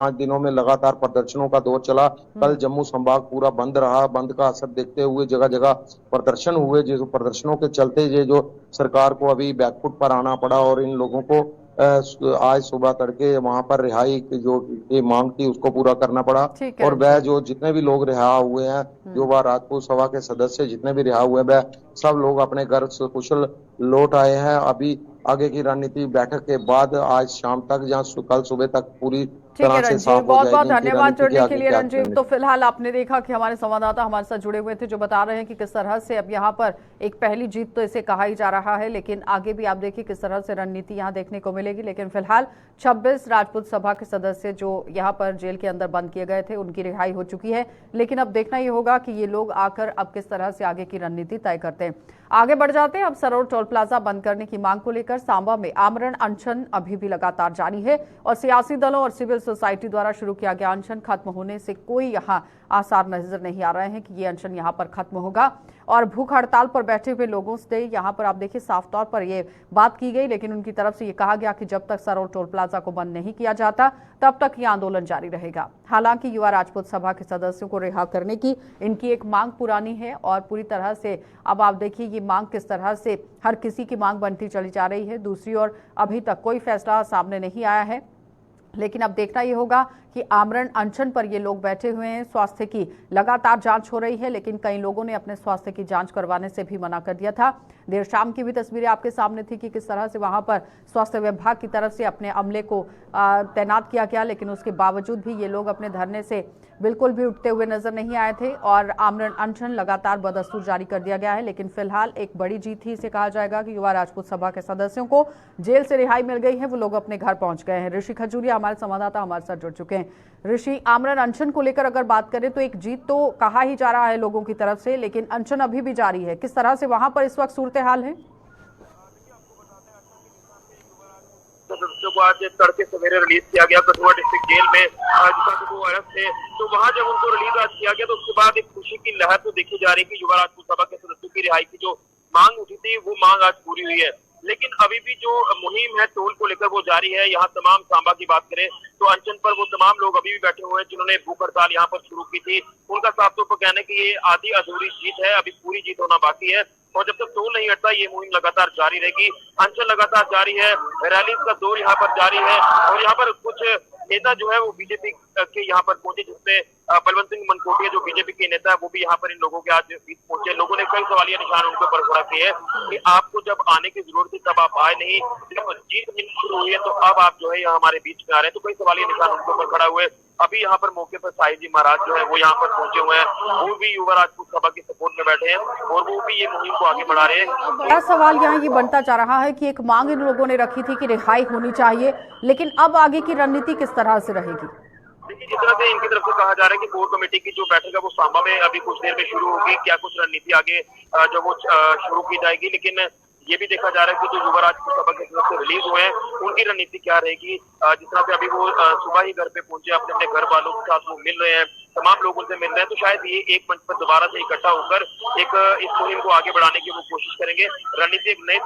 5 दिनों में लगातार प्रदर्शनों का दौर चला। कल जम्मू संभाग पूरा बंद रहा। बंद का असर देखते हुए जगह जगह प्रदर्शन हुए, जो प्रदर्शनों के चलते ये जो सरकार को अभी बैकफुट पर आना पड़ा और इन लोगों को आज सुबह तड़के वहां पर रिहाई की जो ये मांग थी उसको पूरा करना पड़ा। ठीक है और वह रंजीत। जो जितने भी लोग रिहा हुए हैं, जो वह राजपूत सभा के सदस्य जितने भी रिहा हुए, वह सब लोग अपने घर से कुशल लौट आए हैं। अभी आगे की रणनीति बैठक के बाद आज शाम तक या कल सुबह तक पूरी ठीक है तरह से रंजीत, साफ हो बहुत बहुत जाएगी कि धन्यवाद रणनीति की जुड़ने के आगे लिए क्या रंजीत। तो रणनीति। फिलहाल आपने देखा कि हमारे संवाददाता हमारे साथ जुड़े हुए थे जो बता रहे हैं कि किस तरह से अब यहाँ पर एक पहली जीत तो इसे कहा ही जा रहा है, लेकिन आगे भी आप देखिए किस तरह से रणनीति यहाँ देखने को मिलेगी। लेकिन फिलहाल 26 राजपूत सभा के सदस्य जो यहाँ पर जेल के अंदर बंद किए गए थे उनकी रिहाई हो चुकी है। लेकिन अब देखना ये होगा कि ये लोग आकर अब किस तरह से आगे की रणनीति तय करते हैं। आगे बढ़ जाते हैं। अब सरोवर टोल प्लाजा बंद करने की मांग को लेकर सांबा में आमरण अनशन अभी भी लगातार जारी है और सियासी दलों और सिविल सोसाइटी द्वारा शुरू किया गया अनशन खत्म होने से कोई यहाँ आसार नजर नहीं आ रहे हैं कि ये अनशन यहाँ पर खत्म होगा। और भूख हड़ताल पर बैठे हुए लोगों से यहाँ पर आप देखिए साफ तौर पर ये बात की गई, लेकिन उनकी तरफ से ये कहा गया कि जब तक सरोवर टोल प्लाजा को बंद नहीं किया जाता तब तक ये आंदोलन जारी रहेगा। हालांकि युवा राजपूत सभा के सदस्यों को रिहा करने की इनकी एक मांग पुरानी है और पूरी तरह से अब आप देखिए ये मांग किस तरह से हर किसी की मांग बनती चली जा रही है। दूसरी ओर अभी तक कोई फैसला सामने नहीं आया है, लेकिन अब देखना ये होगा कि आमरण अनशन पर ये लोग बैठे हुए हैं। स्वास्थ्य की लगातार जांच हो रही है, लेकिन कई लोगों ने अपने स्वास्थ्य की जांच करवाने से भी मना कर दिया था। देर शाम की भी तस्वीरें आपके सामने थी कि किस तरह से वहां पर स्वास्थ्य विभाग की तरफ से अपने अमले को तैनात किया गया, लेकिन उसके बावजूद भी ये लोग अपने धरने से बिल्कुल भी उठते हुए नजर नहीं आए थे और आमरण अनशन लगातार बदस्तूर जारी कर दिया गया है। लेकिन फिलहाल एक बड़ी जीत ही इसे कहा जाएगा कि युवा राजपूत सभा के सदस्यों को जेल से रिहाई मिल गई है, वो लोग अपने घर पहुंच गए हैं। ऋषि खजूरिया हमारे संवाददाता हमारे साथ जुड़ चुके हैं। ऋषि, आमरण अनशन को लेकर अगर बात करें तो एक जीत तो कहा ही जा रहा है लोगों की तरफ से, लेकिन अनशन अभी भी जारी है। किस तरह से वहां पर इस वक्त सूरत हाल है? सदस्यों को आज तड़के सवेरे रिलीज किया गया कठुआ डिस्ट्रिक्ट जेल में, जिसका वो अरेस्ट थे। तो वहां जब उनको रिलीज आज किया गया तो उसके बाद एक खुशी की लहर तो देखी जा रही है कि युवा राजपूत सभा के सदस्यों की रिहाई की जो मांग उठी थी वो मांग आज पूरी हुई है। लेकिन अभी भी जो मुहिम है टोल को लेकर वो जारी है। यहाँ तमाम सांबा की बात करें तो अनशन पर वो तमाम लोग अभी भी बैठे हुए हैं जिन्होंने भूख हड़ताल यहाँ पर शुरू की थी। उनका साफ तौर पर कहना है कि ये आधी अधूरी जीत है, अभी पूरी जीत होना बाकी है और जब तक टोल नहीं हटता ये मुहिम लगातार जारी रहेगी। अनशन लगातार जारी है, रैली का दौर यहाँ पर जारी है और यहाँ पर कुछ नेता जो है वो बीजेपी के यहाँ पर पहुंचे, जिसमें बलवंत सिंह मनकोटिया जो बीजेपी के नेता है वो भी यहाँ पर इन लोगों के आज बीच पहुंचे। लोगों ने कई सवालिया निशान उनके ऊपर खड़ा किए हैं कि आपको जब आने की जरूरत थी तब आप आए नहीं, जब जीत मिलनी शुरू हुई है तो अब आप जो है यहाँ हमारे बीच में आ रहे हैं। तो कई सवालिया निशान उनके ऊपर खड़ा हुए। अभी यहाँ पर मौके पर साहिब जी महाराज जो है वो यहाँ पर पहुंचे हुए हैं, वो भी युवा राजपूत सभा की सपोर्ट में बैठे हैं और वो भी ये मुहिम को आगे बढ़ा रहे हैं। बड़ा सवाल यहाँ ये बनता जा रहा है कि एक मांग इन लोगों ने रखी थी कि रिहाई होनी चाहिए, लेकिन अब आगे की रणनीति किस तरह से रहेगी? देखिए, जिस तरह से इनकी तरफ से कहा जा रहा है कि कोर कमेटी की जो बैठक है वो सांबा में अभी कुछ देर में शुरू होगी। क्या कुछ रणनीति आगे जो वो शुरू की जाएगी, लेकिन ये भी देखा जा रहा है कि जो युवा राजपूत सभा के सदस्य रिलीज हुए हैं उनकी रणनीति क्या रहेगी। जिस तरह से अभी वो सुबह ही घर पे पहुंचे, अपने अपने घर वालों के साथ वो मिल रहे हैं, तमाम लोगों से मिल रहे हैं, तो शायद ये एक मंच पर दोबारा से इकट्ठा होकर एक इस मुहिम को आगे बढ़ाने की वो कोशिश करेंगे। रणनीति एक नए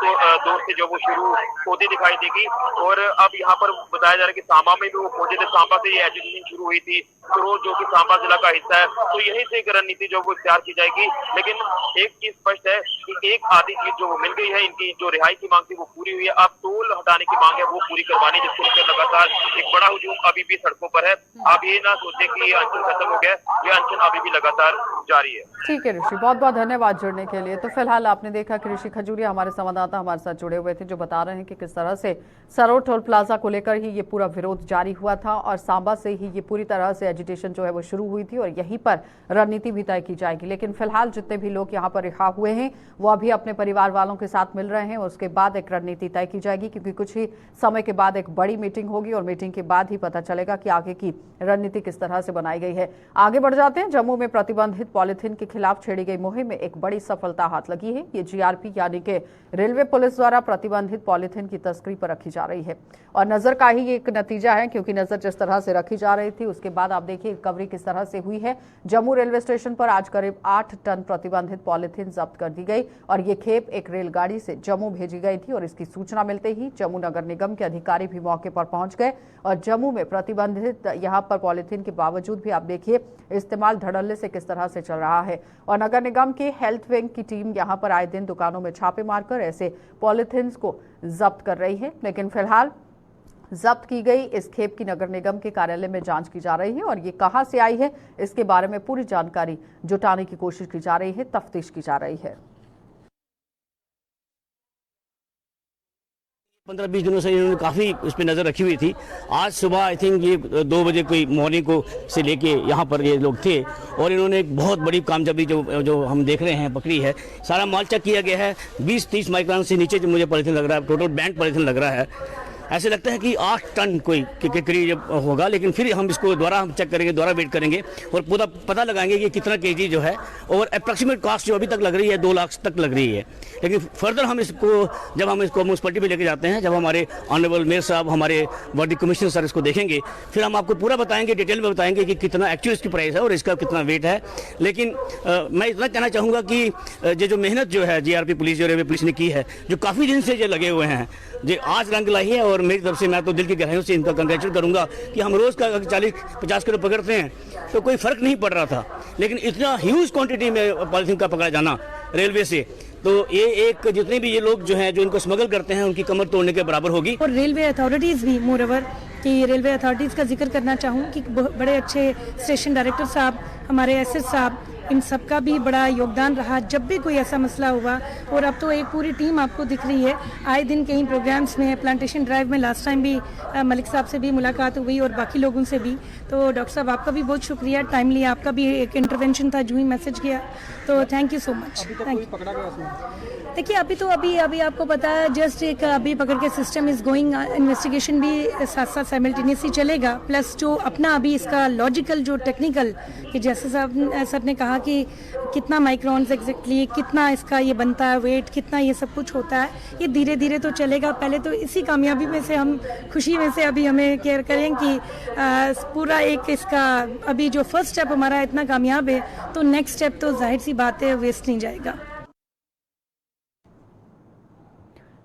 दौर से जो वो शुरू होती दिखाई देगी। और अब यहाँ पर बताया जा रहा है कि सांबा में भी वो पहुंचे थे, सांबा से ये एजुकेशन शुरू हुई थी तो जो कि सांबा जिला का हिस्सा है, तो यहीं से एक रणनीति जो वो इख्तियार की जाएगी। लेकिन एक चीज स्पष्ट है कि एक आधी चीज जो वो मिल गई है, इनकी जो रिहाई की मांग थी वो पूरी हुई है। अब टोल हटाने की मांग है वो पूरी करवानी, जिसको लेकर लगातार एक बड़ा हुजूम अभी भी सड़कों पर है। आप ये ना सोचे कि ये अनशन खत्म हो गया, ये अनशन अभी भी लगातार जारी है। ठीक है ऋषि, बहुत बहुत धन्यवाद जुड़ने के लिए। तो फिलहाल आपने देखा कि ऋषि खजूरिया हमारे संवाददाता हमारे साथ जुड़े हुए थे जो बता रहे हैं कि किस तरह से सरोवर टोल प्लाजा को लेकर ही ये पूरा विरोध जारी हुआ था और सांबा से ही ये पूरी तरह से एजिटेशन जो है वो शुरू हुई थी और यहीं पर रणनीति भी तय की जाएगी। लेकिन फिलहाल जितने भी लोग यहाँ पर रिहा हुए हैं वो अभी अपने परिवार वालों के साथ मिल रहे हैं और उसके बाद एक रणनीति तय की जाएगी, क्योंकि कुछ ही समय के बाद एक बड़ी मीटिंग होगी और मीटिंग के बाद ही पता चलेगा कि आगे की रणनीति किस तरह से बनाई गई है। आगे बढ़ जाते हैं। जम्मू में प्रतिबंधित पॉलिथीन के खिलाफ छेड़ी गई मुहिम में एक बड़ी सफलता हाथ लगी है। ये जीआरपी यानी कि रेलवे पुलिस द्वारा प्रतिबंधित पॉलिथीन की तस्करी पर रखी जा जा रही है। और नजर का ही एक नतीजा है, क्योंकि नजर जिस तरह से रखी जा रही थी उसके बाद आप देखिए रिकवरी किस तरह से हुई है। जम्मू रेलवे स्टेशन पर आज करीब 8 टन प्रतिबंधित पॉलिथीन जब्त कर दी गई और ये खेप एक रेलगाड़ी से जम्मू भेजी गई थी। और इसकी सूचना मिलते ही जम्मू नगर निगम के अधिकारी भी मौके पर पहुंच गए और जम्मू में प्रतिबंधित यहां पर पॉलिथीन के बावजूद भी आप देखिए इस्तेमाल धड़ल्ले से किस तरह से चल रहा है। और नगर निगम के हेल्थ विंग की टीम यहां पर आए दिन दुकानों में छापे मारकर ऐसे पॉलिथीन को जब्त कर रही है। लेकिन फिलहाल जब्त की गई इस खेप की नगर निगम के कार्यालय में जांच की जा रही है और ये कहां से आई है इसके बारे में पूरी जानकारी जुटाने की कोशिश की जा रही है, तफ्तीश की जा रही है। 15-20 दिनों से इन्होंने काफ़ी उस पर नज़र रखी हुई थी। आज सुबह आई थिंक ये 2 बजे कोई मॉर्निंग को से लेके यहाँ पर ये लोग थे और इन्होंने एक बहुत बड़ी कामयाबी जो हम देख रहे हैं पकड़ी है। सारा माल चेक किया गया है। 20-30 माइक्रोन से नीचे जो मुझे पॉलिथीन लग रहा है, टोटल बैंड पॉलिथीन लग रहा है। ऐसे लगता है कि 8 टन कोई के करीब होगा, लेकिन फिर हम इसको दोबारा हम चेक करेंगे, दोबारा वेट करेंगे और पूरा पता लगाएंगे कि कितना केजी जो है। और अप्रॉक्सीमेट कॉस्ट जो अभी तक लग रही है 2 लाख तक लग रही है। लेकिन फर्दर हम इसको जब हम इसको म्यूनसिपलिटी में लेके जाते हैं, जब हमारे ऑनरेबल मेयर साहब, हमारे वर्दी कमिश्नर सर इसको देखेंगे, फिर हम आपको पूरा बताएंगे, डिटेल में बताएंगे कि कितना एक्चुअल इसकी प्राइस है और इसका कितना वेट है। लेकिन मैं इतना कहना चाहूँगा कि ये जो मेहनत जो है जीआरपी पुलिस और रेलवे पुलिस ने की है, जो काफ़ी दिन से जो लगे हुए हैं, जो आज रंग लाई है। और मेरी तरफ से मैं तो दिल की गहराइयों से इनका कंग्रेचुलेट करूंगा कि हम रोज़ का 40-50 किलो पकड़ते हैं तो कोई फ़र्क नहीं पड़ रहा था, लेकिन इतना ह्यूज क्वांटिटी में पॉलिथीन का पकड़ा जाना रेलवे से, तो ये एक जितने भी ये लोग जो हैं जो इनको स्मगल करते हैं उनकी कमर तोड़ने के बराबर होगी। और रेलवे अथॉरिटीज़ भी मोरओवर कि रेलवे अथॉरिटीज़ का जिक्र करना चाहूँ कि बड़े अच्छे स्टेशन डायरेक्टर साहब, हमारे एसएस साहब, इन सब का भी बड़ा योगदान रहा जब भी कोई ऐसा मसला हुआ। और अब तो एक पूरी टीम आपको दिख रही है आए दिन कई प्रोग्राम्स में, प्लांटेशन ड्राइव में लास्ट टाइम भी मलिक साहब से भी मुलाकात हुई और बाकी लोगों से भी। तो डॉक्टर साहब आपका भी बहुत शुक्रिया, टाइमली आपका भी एक इंटरवेंशन था जो ही मैसेज किया, तो thank you so much. Thank you. देखिए अभी आपको पता है जस्ट एक अभी पकड़ के सिस्टम इज गोइंग, इन्वेस्टिगेशन भी साथ साथ साइमल्टेनियसली चलेगा, प्लस जो अपना अभी इसका लॉजिकल जो टेक्निकल कि जैसे सर ने कहा कि कितना माइक्रोन्स एग्जैक्टली, कितना इसका ये बनता है, वेट कितना, ये सब कुछ होता है, ये धीरे धीरे तो चलेगा। पहले तो इसी कामयाबी में से हम खुशी में से अभी हमें केयर करें कि पूरा एक इसका अभी जो फर्स्ट स्टेप हमारा इतना कामयाब है, तो नेक्स्ट स्टेप तो जाहिर सी बात है वेस्ट नहीं जाएगा।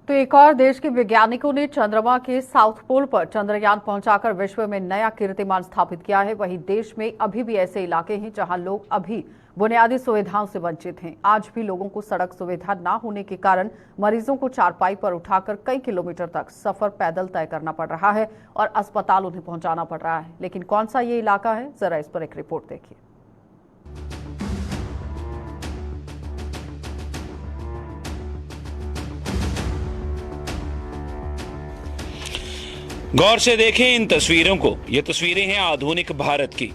तो एक और देश के वैज्ञानिकों ने चंद्रमा के साउथ पोल पर चंद्रयान पहुंचाकर विश्व में नया कीर्तिमान स्थापित किया है। वहीं देश में अभी भी ऐसे इलाके हैं जहां लोग अभी बुनियादी सुविधाओं से वंचित हैं। आज भी लोगों को सड़क सुविधा ना होने के कारण मरीजों को चारपाई पर उठाकर कई किलोमीटर तक सफर पैदल तय करना पड़ रहा है और अस्पताल उन्हें पहुंचाना पड़ रहा है। लेकिन कौन सा ये इलाका है, जरा इस पर एक रिपोर्ट देखिए। गौर से देखें इन तस्वीरों को। ये तस्वीरें हैं आधुनिक भारत की,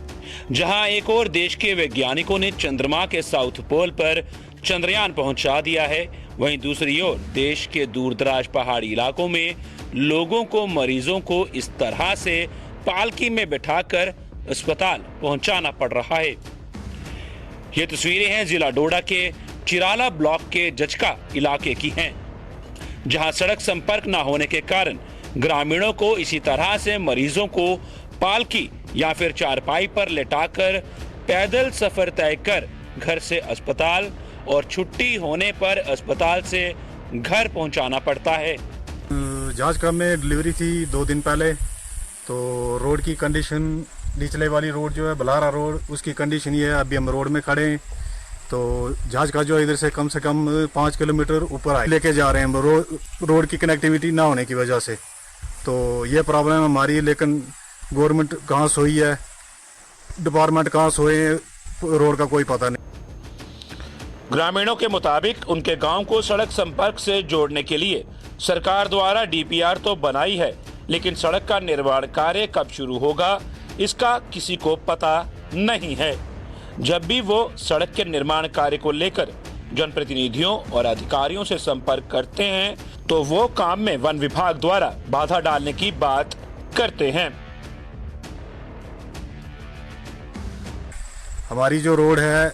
जहां एक और देश के वैज्ञानिकों ने चंद्रमा के साउथ पोल पर चंद्रयान पहुंचा दिया है। वहीं दूसरी ओर देश के दूरदराज पहाड़ी इलाकों में लोगों को, मरीजों को इस तरह से पालकी में बिठाकर अस्पताल पहुंचाना पड़ रहा है। ये तस्वीरें हैं जिला डोडा के चिराला ब्लॉक के जचका इलाके की हैं, जहां सड़क संपर्क न होने के कारण ग्रामीणों को इसी तरह से मरीजों को पालकी या फिर चारपाई पर लेटाकर पैदल सफर तय कर घर से अस्पताल और छुट्टी होने पर अस्पताल से घर पहुंचाना पड़ता है। झाजका में डिलीवरी थी 2 दिन पहले, तो रोड की कंडीशन, निचले वाली रोड जो है बलारा रोड, उसकी कंडीशन ये है। अभी हम रोड में खड़े हैं, तो झाजका जो इधर से कम 5 किलोमीटर ऊपर लेके जा रहे हैं रोड की कनेक्टिविटी ना होने की वजह से। तो ये प्रॉब्लम हमारी है, लेकिन गवर्नमेंट कहाँ सोई है, डिपार्टमेंट कहाँ सोए, रोड का कोई पता नहीं। ग्रामीणों के मुताबिक उनके गांव को सड़क संपर्क से जोड़ने के लिए सरकार द्वारा डीपीआर तो बनाई है, लेकिन सड़क का निर्माण कार्य कब शुरू होगा इसका किसी को पता नहीं है। जब भी वो सड़क के निर्माण कार्य को लेकर जनप्रतिनिधियों और अधिकारियों से संपर्क करते हैं तो वो काम में वन विभाग द्वारा बाधा डालने की बात करते हैं। हमारी जो रोड है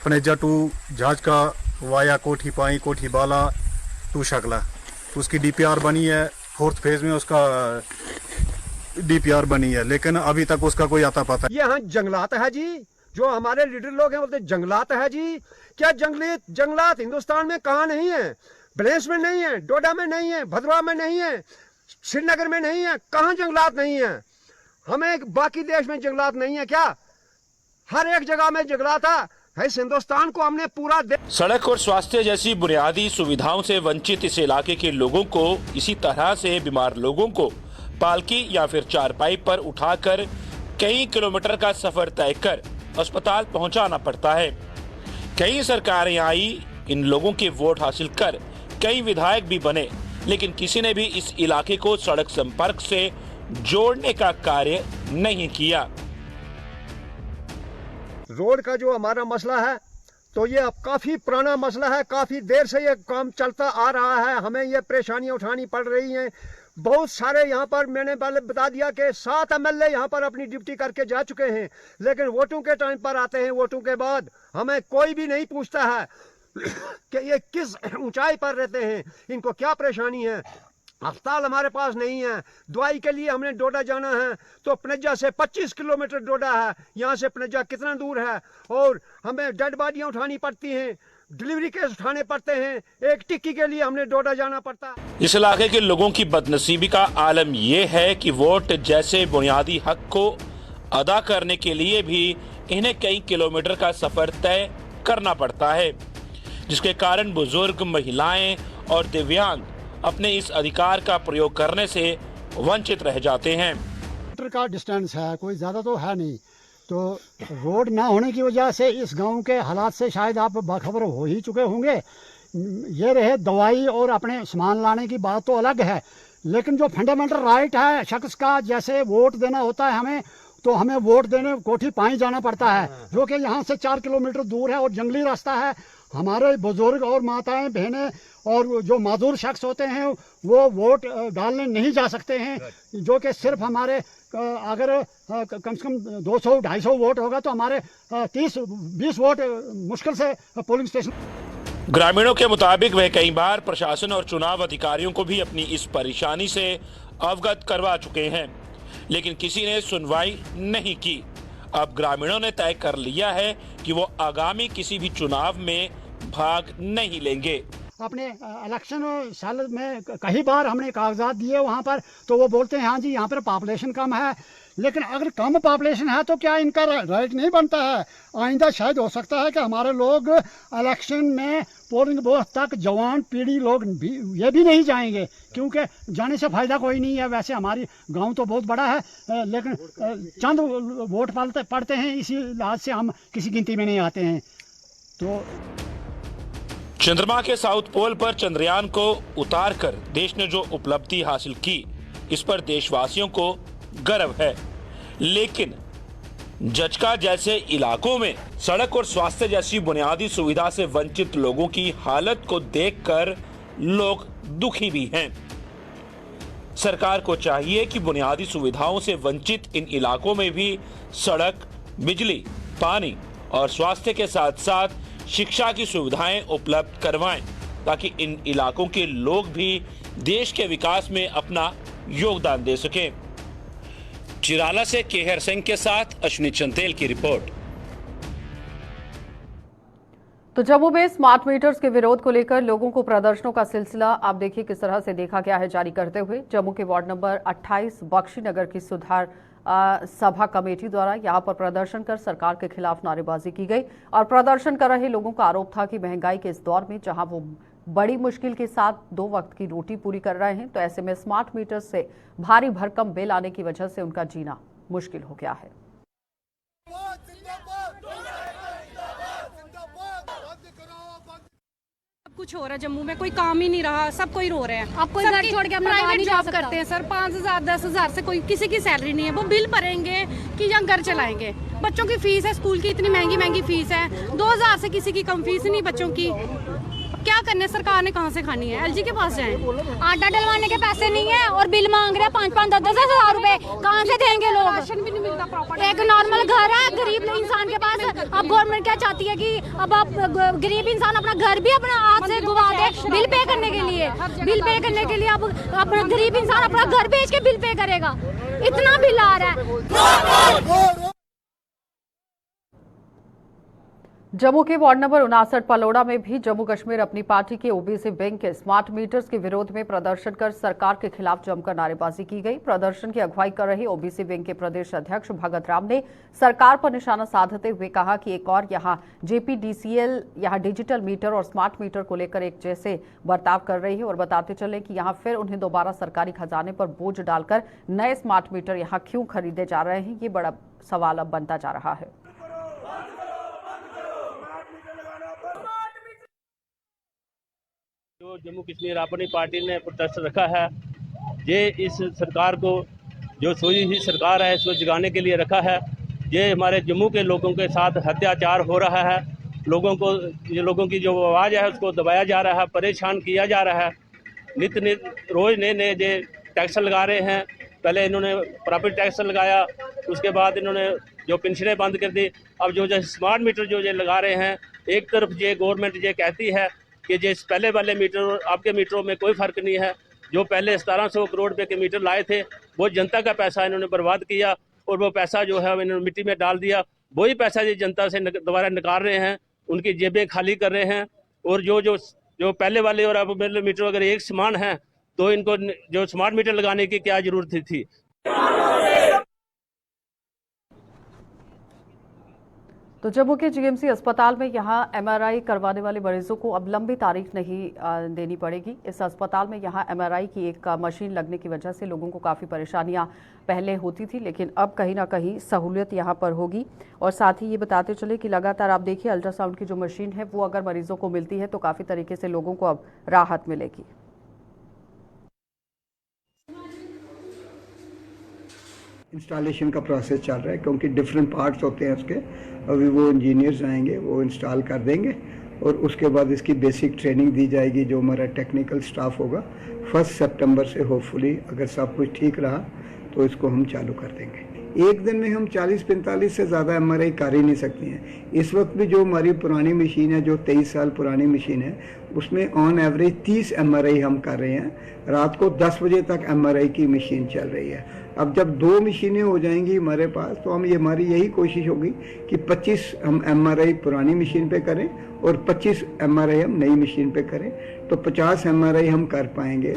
पनेजा टू झाजका वाया कोठी पाई, कोठी बाला टू शकला, उसकी डीपीआर बनी है 4th फेज में उसका DPR बनी है, लेकिन अभी तक उसका कोई आता पता ये यहाँ जंगलात है जी, जो हमारे लीडर लोग हैं बोलते जंगलात है जी। क्या जंगलात हिंदुस्तान में कहाँ नहीं है? बलेस में नहीं है, डोडा में नहीं है, भद्रवाह में नहीं है, श्रीनगर में नहीं है, कहाँ जंगलात नहीं है? हमें बाकी देश में जंगलात नहीं है क्या? हर एक जगह में जंगलात है। इस हिंदुस्तान को हमने पूरा सड़क और स्वास्थ्य जैसी बुनियादी सुविधाओं से वंचित इस इलाके के लोगों को इसी तरह से बीमार लोगों को पालकी या फिर चारपाई पर उठाकर कई किलोमीटर का सफर तय कर अस्पताल पहुंचाना पड़ता है। कई सरकारें आई, इन लोगों के वोट हासिल कर कई विधायक भी बने, लेकिन किसी ने भी इस इलाके को सड़क संपर्क से जोड़ने का कार्य नहीं किया। रोड का जो हमारा मसला है तो ये अब काफी पुराना मसला है, काफी देर से ये काम चलता आ रहा है। हमें ये परेशानियां उठानी पड़ रही हैं। बहुत सारे यहाँ पर मैंने पहले बता दिया कि 7 MLA यहाँ पर अपनी ड्यूटी करके जा चुके हैं, लेकिन वोटों के टाइम पर आते हैं, वोटों के बाद हमें कोई भी नहीं पूछता है कि ये किस ऊंचाई पर रहते हैं, इनको क्या परेशानी है। अस्पताल हमारे पास नहीं है, दवाई के लिए हमने डोडा जाना है तो पनज्जा से 25 किलोमीटर डोडा है, यहाँ से पनज्जा कितना दूर है, और हमें डेड बॉडियाँ उठानी पड़ती हैं, डिलीवरी केस उठाने पड़ते हैं, एक टिक्की के लिए हमने डोडा जाना पड़ता है। इस इलाके के लोगों की बदनसीबी का आलम यह है कि वोट जैसे बुनियादी हक को अदा करने के लिए भी इन्हें कई किलोमीटर का सफर तय करना पड़ता है, जिसके कारण बुजुर्ग, महिलाएं और दिव्यांग अपने इस अधिकार का प्रयोग करने से वंचित रह जाते हैं। का डिस्टेंस है, कोई ज़्यादा तो है नहीं, तो रोड ना होने की वजह से इस गांव के हालात से शायद आप बाखबर हो ही चुके होंगे। ये रहे दवाई और अपने सामान लाने की बात तो अलग है, लेकिन जो फंडामेंटल राइट है शख्स का, जैसे वोट देना होता है हमें, तो हमें वोट देने कोठी पाई जाना पड़ता है, जो कि यहाँ से 4 किलोमीटर दूर है और जंगली रास्ता है। हमारे बुजुर्ग और माताएं, बहनें और जो माजूर शख्स होते हैं वो वोट डालने नहीं जा सकते हैं, जो कि सिर्फ हमारे अगर कम से कम 200-250 वोट होगा तो हमारे 30-20 वोट मुश्किल से पोलिंग स्टेशन। ग्रामीणों के मुताबिक वह कई बार प्रशासन और चुनाव अधिकारियों को भी अपनी इस परेशानी से अवगत करवा चुके हैं, लेकिन किसी ने सुनवाई नहीं की। अब ग्रामीणों ने तय कर लिया है कि वो आगामी किसी भी चुनाव में भाग नहीं लेंगे। अपने इलेक्शन साल में कई बार हमने कागजात दिए वहाँ पर, तो वो बोलते हैं हाँ जी यहाँ पर पॉपुलेशन कम है, लेकिन अगर कम पॉपुलेशन है तो क्या इनका राइट नहीं बनता है? आइंदा शायद हो सकता है कि हमारे लोग इलेक्शन में पोलिंग बूथ तक जवान पीढ़ी लोग भी ये भी नहीं जाएंगे, क्योंकि जाने से फ़ायदा कोई नहीं है। वैसे हमारी गांव तो बहुत बड़ा है, लेकिन चंद वोट पड़ते हैं, इसी लिहाज से हम किसी गिनती में नहीं आते हैं। तो चंद्रमा के साउथ पोल पर चंद्रयान को उतारकर देश ने जो उपलब्धि हासिल की, इस पर देशवासियों को गर्व है, लेकिन जचका जैसे इलाकों में सड़क और स्वास्थ्य जैसी बुनियादी सुविधा से वंचित लोगों की हालत को देखकर लोग दुखी भी हैं। सरकार को चाहिए कि बुनियादी सुविधाओं से वंचित इन इलाकों में भी सड़क, बिजली, पानी और स्वास्थ्य के साथ साथ शिक्षा की सुविधाएं उपलब्ध करवाएं, ताकि इन इलाकों के लोग भी देश के विकास में अपना योगदान दे सकें। चिराला से केहर सिंह के साथ अश्विनी चंदेल की रिपोर्ट। तो जम्मू में स्मार्ट मीटर्स के विरोध को लेकर लोगों को प्रदर्शनों का सिलसिला आप देखिए किस तरह से देखा गया है जारी करते हुए। जम्मू के वार्ड नंबर 28 बख्शी नगर की सुधार सभा कमेटी द्वारा यहां पर प्रदर्शन कर सरकार के खिलाफ नारेबाजी की गई और प्रदर्शन कर रहे लोगों का आरोप था कि महंगाई के इस दौर में जहां वो बड़ी मुश्किल के साथ 2 वक्त की रोटी पूरी कर रहे हैं, तो ऐसे में स्मार्ट मीटर से भारी भरकम बिल आने की वजह से उनका जीना मुश्किल हो गया है। कुछ हो रहा है जम्मू में, कोई काम ही नहीं रहा, सब कोई रो रहे हैं। आप कोई घर छोड़ के अपना प्राइवेट जॉब करते हैं सर, 5,000 10,000 से कोई किसी की सैलरी नहीं है, वो बिल भरेंगे कि या घर चलाएंगे। बच्चों की फीस है, स्कूल की इतनी महंगी महंगी फीस है, 2,000 से किसी की कम फीस नहीं बच्चों की। क्या करने, सरकार ने कहाँ से खानी है? एलजी के पास जाएं। आटा डलवाने के पैसे नहीं है और बिल मांग रहे हैं 5-5, 10-10 हज़ार रुपए। कहाँ से देंगे लोग? राशन भी नहीं मिलता प्रॉपर। एक नॉर्मल घर है गरीब इंसान के पास, अब गवर्नमेंट क्या चाहती है कि अब आप गरीब इंसान अपना घर भी अपना हाथ से गुवा दे बिल पे करने के लिए। बिल पे करने के लिए अब अपना गरीब इंसान अपना घर बेच के बिल पे करेगा। इतना बिल आ रहा है। जम्मू के वार्ड नंबर 59 पलोड़ा में भी जम्मू कश्मीर अपनी पार्टी के ओबीसी विंग के स्मार्ट मीटर्स के विरोध में प्रदर्शन कर सरकार के खिलाफ जमकर नारेबाजी की गई। प्रदर्शन की अगुवाई कर रहे ओबीसी विंग के प्रदेश अध्यक्ष भगत राम ने सरकार पर निशाना साधते हुए कहा कि एक और यहां जेपीडीसीएल यहां डिजिटल मीटर और स्मार्ट मीटर को लेकर एक जैसे बर्ताव कर रही है और बताते चले कि यहां फिर उन्हें दोबारा सरकारी खजाने पर बोझ डालकर नए स्मार्ट मीटर यहां क्यों खरीदे जा रहे हैं, ये बड़ा सवाल अब बनता जा रहा है। जो जम्मू कश्मीर अपनी पार्टी ने प्रोटेस्ट रखा है, ये इस सरकार को जो सोई हुई सरकार है इसको जगाने के लिए रखा है। ये हमारे जम्मू के लोगों के साथ अत्याचार हो रहा है, लोगों की जो आवाज़ है उसको दबाया जा रहा है, परेशान किया जा रहा है। नित्य रोज़ नए नए जो टैक्स लगा रहे हैं। पहले इन्होंने प्रॉपर्टी टैक्स लगाया, उसके बाद इन्होंने जो पेंशनें बंद कर दी। अब जो स्मार्ट मीटर जो ये लगा रहे हैं, एक तरफ ये गवर्नमेंट ये कहती है कि जिस पहले वाले मीटर और आपके मीटरों में कोई फ़र्क नहीं है। जो पहले 1700 करोड़ रुपए के मीटर लाए थे वो जनता का पैसा इन्होंने बर्बाद किया और वो पैसा जो है इन्होंने मिट्टी में डाल दिया। वही पैसा ये जनता से दोबारा निकाल रहे हैं, उनकी जेबें खाली कर रहे हैं। और जो पहले वाले और अब वाले मीटर अगर एक समान है तो इनको जो स्मार्ट मीटर लगाने की क्या जरूरत थी। तो जम्मू के जीएमसी अस्पताल में यहां एमआरआई करवाने वाले मरीजों को अब लंबी तारीख नहीं देनी पड़ेगी। इस अस्पताल में यहां एमआरआई की एक मशीन लगने की वजह से लोगों को काफ़ी परेशानियां पहले होती थी, लेकिन अब कहीं ना कहीं सहूलियत यहां पर होगी। और साथ ही ये बताते चले कि लगातार आप देखिए अल्ट्रासाउंड की जो मशीन है वो अगर मरीजों को मिलती है तो काफ़ी तरीके से लोगों को अब राहत मिलेगी। इंस्टॉलेशन का प्रोसेस चल रहा है क्योंकि डिफरेंट पार्ट्स होते हैं उसके। अभी वो इंजीनियर्स आएंगे, वो इंस्टॉल कर देंगे और उसके बाद इसकी बेसिक ट्रेनिंग दी जाएगी जो हमारा टेक्निकल स्टाफ होगा। 1 सितंबर से होपफुली अगर सब कुछ ठीक रहा तो इसको हम चालू कर देंगे। एक दिन में हम 40-45 से ज़्यादा एमआरआई कर ही नहीं सकते हैं। इस वक्त भी जो हमारी पुरानी मशीन है, जो 23 साल पुरानी मशीन है, उसमें ऑन एवरेज 30 एमआरआई हम कर रहे हैं। रात को 10 बजे तक एमआरआई की मशीन चल रही है। अब जब 2 मशीनें हो जाएंगी हमारे पास तो हमारी यही कोशिश होगी कि 25 हम एमआरआई पुरानी मशीन पे करें और 25 एमआरआई हम नई मशीन पे करें, तो 50 एमआरआई हम कर पाएंगे।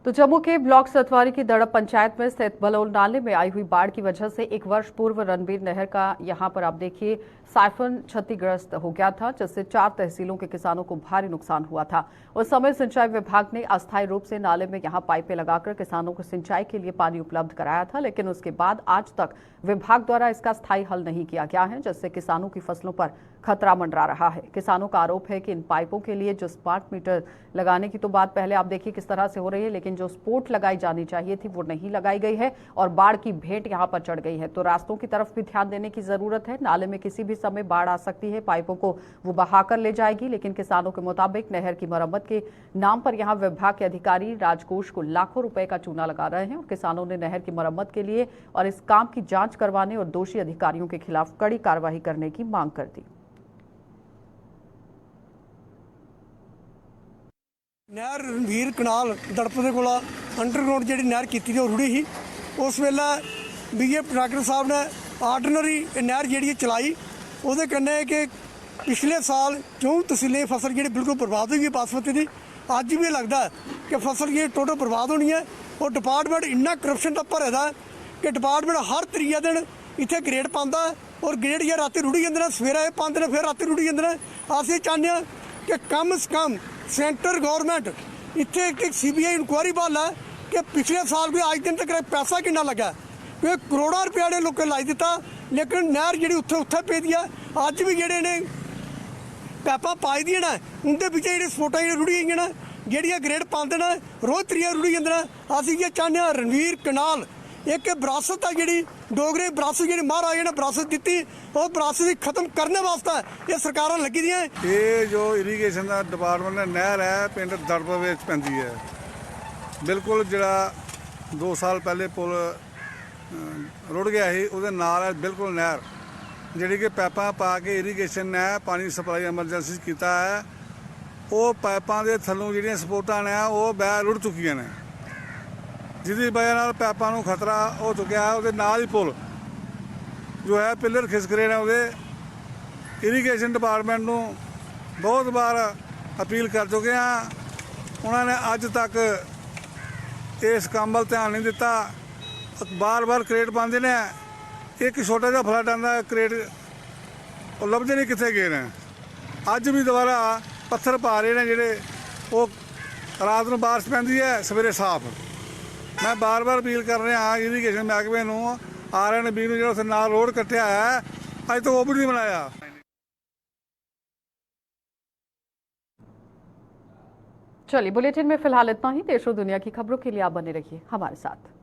तो जम्मू के ब्लॉक सतवारी की दड़प पंचायत में स्थित बलौल नाले में आई हुई बाढ़ की वजह से 1 वर्ष पूर्व रणबीर नहर का यहां पर आप देखिए साइफन क्षतिग्रस्त हो गया था, जिससे 4 तहसीलों के किसानों को भारी नुकसान हुआ था। उस समय सिंचाई विभाग ने अस्थायी रूप से नाले में यहां पाइपें लगाकर किसानों को सिंचाई के लिए पानी उपलब्ध कराया था, लेकिन उसके बाद आज तक विभाग द्वारा इसका स्थायी हल नहीं किया गया है, जिससे किसानों की फसलों पर खतरा मंडरा रहा है। किसानों का आरोप है कि इन पाइपों के लिए जो स्मार्ट मीटर लगाने की तो बात पहले आप देखिए किस तरह से हो रही है, लेकिन जो सपोर्ट लगाई जानी चाहिए थी वो नहीं लगाई गई है और बाढ़ की भेंट यहां पर चढ़ गई है। तो रास्तों की तरफ भी ध्यान देने की जरूरत है। नाले में किसी भी समय बाढ़ आ सकती है, पाइपों को वो बहाकर ले जाएगी, लेकिन किसानों के मुताबिक नहर की मरम्मत के नाम पर यहां विभाग के अधिकारी राजकोष को लाखों रुपए का चूना लगा रहे हैं और किसानों ने नहर की मरम्मत के लिए और इस काम की जांच करवाने और दोषी अधिकारियों के खिलाफ कड़ी कार्रवाई करने की मांग कर दी। नहर रणवीर कनाल दड़प के कोल अंडरग्राउंड जी नहर की रुड़ी ही, उस वेले बीए डाक्टर साहब ने आर्डनरी नहर जी चलाई। वो कन्नै कि पिछले साल 4 तहसीलें फसल जी बिल्कुल बर्बाद हुई बासमती की। अज भी लगता है कि फसल जी टोटल बर्बाद होनी है और डिपार्टमेंट इन्ना करप्शन का भरे दा कि डिपार्टमेंट हर 3 दिन इतने ग्रेड पाता है और ग्रेड ये रात रुड़ी जाते हैं, सवेरे पाते हैं, फिर रात रुड़ी जाते हैं। असं चाहते हैं कि कम से कम सेंटर गौरमेंट इतने एक CBI इंक्वायरी बहाल है कि पिछले साल भी अज दिन तक पैसा कितना लगा, क्योंकि करोड़ों रुपया ने लोगों लाई दिता, लेकिन नहर जी उत्थे पे दी है। अज भी जोड़े ने पैपा पाई दी ना उनके पिछले जो सपोर्टा रुड़ी गई ना, जड़िया ग्रेड पाते हैं रोज 3 रुड़ी जाते हैं। असं ये चाहते हैं रणवीर कनाल एक विरासत है जी डोगरी विरासत जी महाराजा ने विरासत दी और विरासत खत्म करने वास्ते ये सरकारां लगी दी। ये जो इरीगेशन का डिपार्टमेंट है, नहर है पिंड दड़प विच पैंदी है, बिल्कुल जड़ा 2 साल पहले पुल रुड़ गया ही उहदे नाल है बिल्कुल नहर जिहड़ी कि पाइपां पा के इरीगेशन ने पानी सप्लाई एमरजेंसी कीता है। वो पाइपां दे थल्लों जिहड़ियां सपोर्टां ने वो बह रुड़ चुकियां ने, जिसकी वजह नाल पाइपां नूं खतरा हो चुकिया है। उहदे नाल ही पुल जो है पिलर खिसक रहे हैं। उहदे इरीगेशन डिपार्टमेंट नूं बहुत बार अपील कर चुके हैं, उन्होंने अज तक इस काम वाल ध्यान नहीं दिता। बार बार क्रेट पाते ने, एक छोटा जिहा फ्लड आंदा क्रेट लभदे नहीं कित्थे गए ने। अज भी दोबारा पत्थर पा रहे हैं जिहड़े वो रात नूं बारिश पैंदी है सवेरे साफ। मैं बार बार अपील कर रहा इरीगेशन महकमे नूं RNB नूं जिहड़ा उत्थे नाल रोड कट्टिया है अज तक वो भी नहीं बनाया। चलिए बुलेटिन में फिलहाल इतना ही। देश और दुनिया की खबरों के लिए आप बने रहिए हमारे साथ।